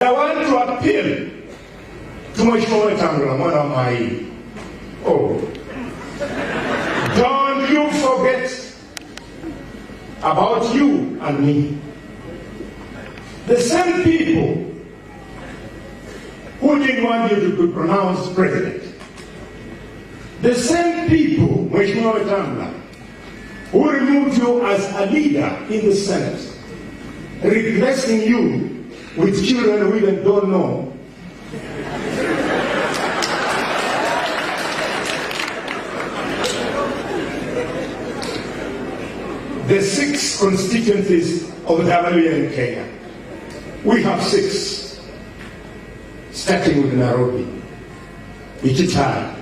I want to appeal to Mheshimiwa Wetangula, mwana wa Mai. Oh, don't you forget about you and me. The same people who didn't want you to be pronounced president. The same people, Mheshimiwa Wetangula, who removed you as a leader in the Senate, replacing you with children we even don't know. The 6 constituencies of WA in Kenya. We have 6, starting with Nairobi, Ichitai,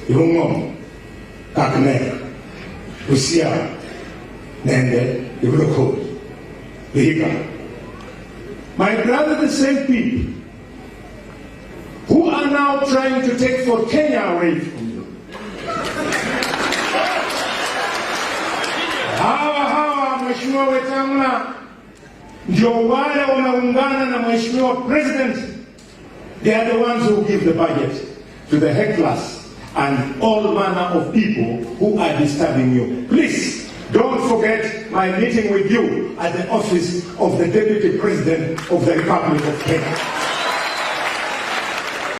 Irungom, Kakamega, Busia, Nende, Ibulokot, Vihiga. My brother, the same people who are now trying to take Fort Kenya away from you. Hawa Mheshimiwa Wetangula ndio wale wanaungana na Mheshimiwa President. They are the ones who give the budget to the hecklers and all manner of people who are disturbing you. Please, don't forget my meeting with you at the office of the Deputy President of the Republic of Kenya.